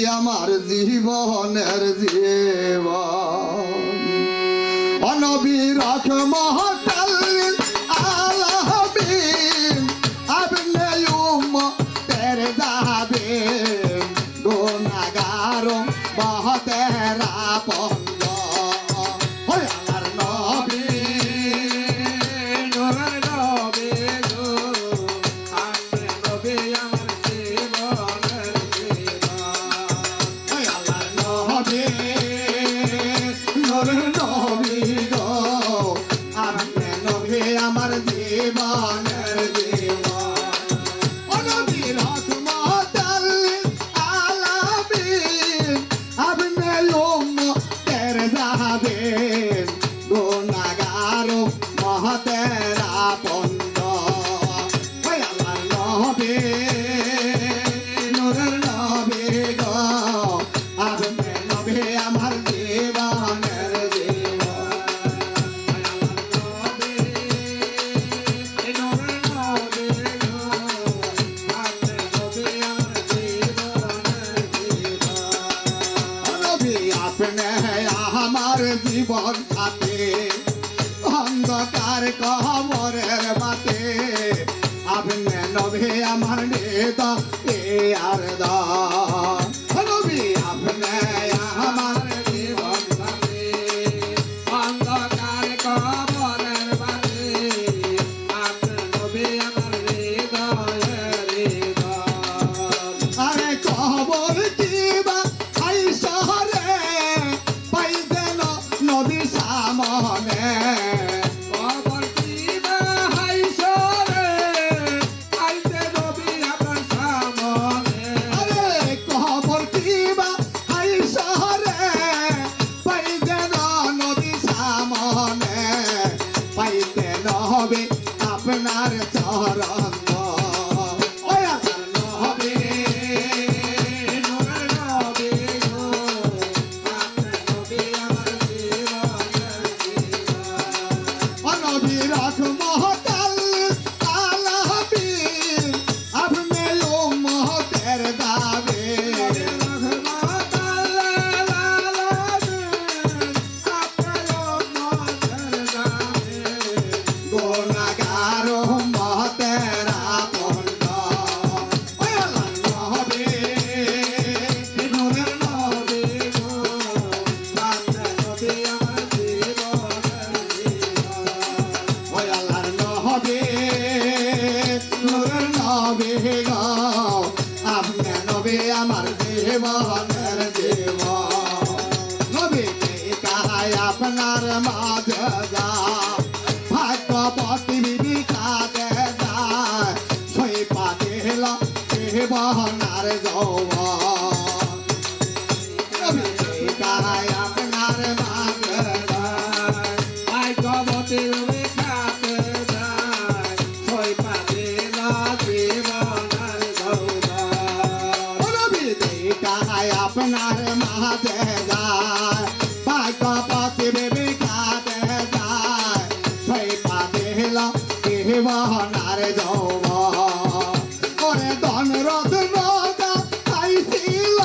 আমার জীবনের জীবন অনবী রহমতুল আলামিন আপনি উম্মতের যাবেন গুনাহগার বহুতের আপন ওই আল্লাহর নবী নূরের নবী গো আপনি নবী আমার জীবনের আমার জীবনের জীবন নবী রহমতুল আলামিন আপনি উম্মতের যাবেন গুনাহগার বহুতের আপন ওই আল্লাহর নবী নূরের নবী গো আপনি নবী আমার জীবনের আমার জীবন সাথে অন্ধকার কবরের বাতে আপনি নবী আমার নেতা এ আর নবী আপনি আমার জীবন সাথে অন্ধকার কবরের বাতে আপনি নবী আমার নেতা আরে কবর কি বা আই শহরে নবী সামনে কবর দিবা হাইসরে আইতে নবী আমার সামনে আরে কবর দিবা হাইসরে পাইতে নবী সামনে পাইতে নবী আপনার চরণ আমার জীবনের জীবন নবী কাহায় আপনার মাঝে যা ভাগ্যবতী বিবিকাতে যায় সই পাতে হলো জীবনার যৌবন নবী কাহায় আপনার মাঝে যায় ভাগ্যবতী বিবিকাতে যায় সই পাতে হলো জীবনার আপনার মাঝে যায় ভাগ্যবতী বিবিকাতে যায় সই পাতে হলো জীবনার যৌবন ওরে ধন রত্ন খাইছিল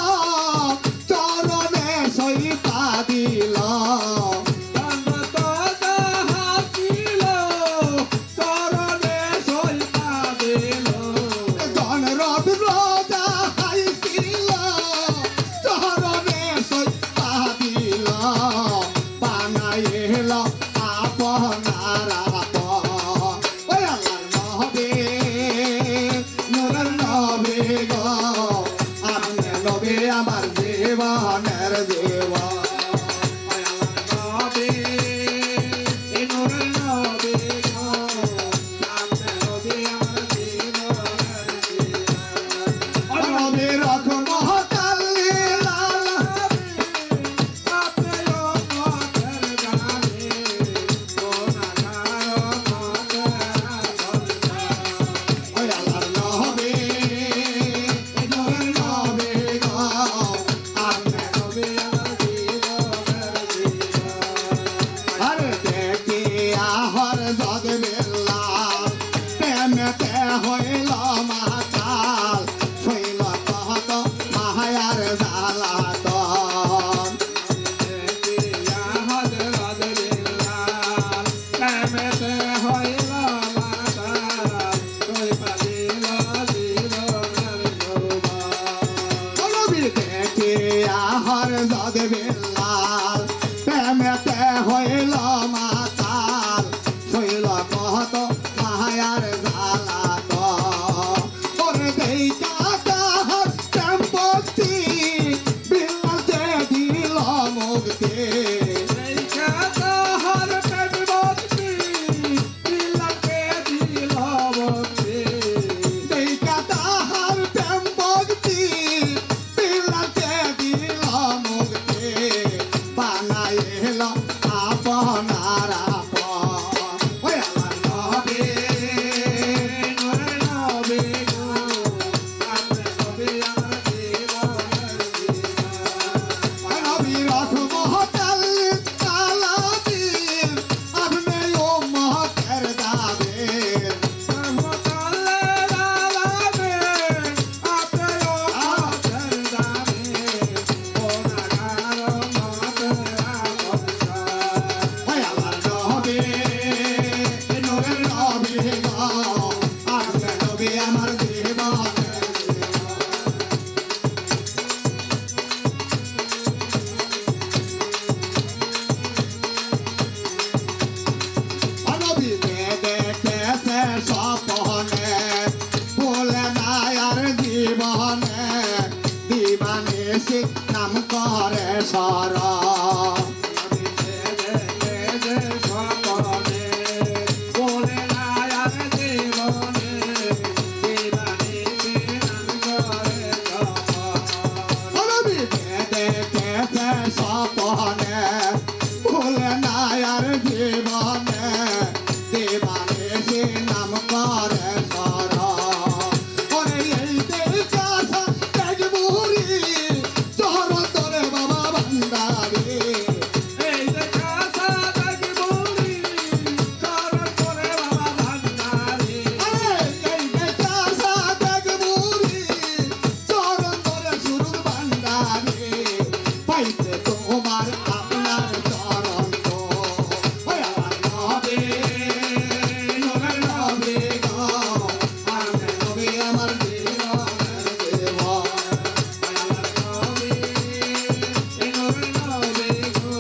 চরণে সই পা দিল আমার জীবনের জীবন জ্বালাতন হরজত বিল্লাল প্রেমেতে হইল মাতাল শৈল কত মায়ার জ্বালাতন ওরে দেইকা তাহার সম্পত্তি বিল্লাল যে দিল মুক্তি দেইকা তাহার সম্পত্তি বিল্লাল যে দিল মুক্তি দেইকা তাহার সম্পত্তি বিল্লাল যে দিল মুক্তি বানাইল আপনার আপন ওই আমার নবী নূরে নবী গো আপনি নবী আমার জীবনের জীবন নবী রহমতাল আলামিন আপনি উম্মতের দাবির রহমতাল আলামিন আপনি উম্মতের দাবির ওনার উম্মতের আপন ওই আমার নবী নূরের নবী গো আপনি নবী আমার জীবনের নবী দেখেছে স্বপনে বলে না আর জীবনে দিবানিসি নাম করে সর স্বপনে ভুলে না আর জীবনে দিবানিসি নাম করে সর ওরে এই দেশা তেজপুরি শহর তোরে বাবা ভান্ডারি এই দেশা তেজপুরি শহর তোরে বাবা ভান্ডারি এই দেশা তেজপুরি শহর তোরে সুর ভান্ডারি পাইতে তোমার আপনার চরণ তো ওই আমার নবী নূরের নবী গো আপনি নবী আমার জীবনের জীবন ওই আমার নবী নূরের নবী গো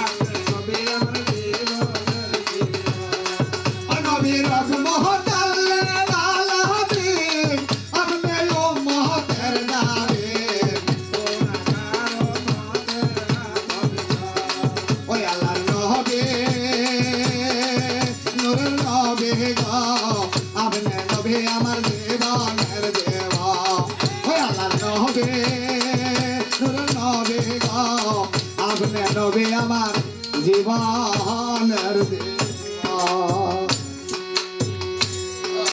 আপনি নবী আমার জীবনের জীবন নবী রহমতাল আলামিন আপনি উম্মতের দাবির ওই আল্লাহর নবী নূরের নবী গো আপনি নবী আমার জীবনের জীবন ওই আল্লাহর নবী নূরের নবী গো আপনি নবী আমার জীবনের জীবন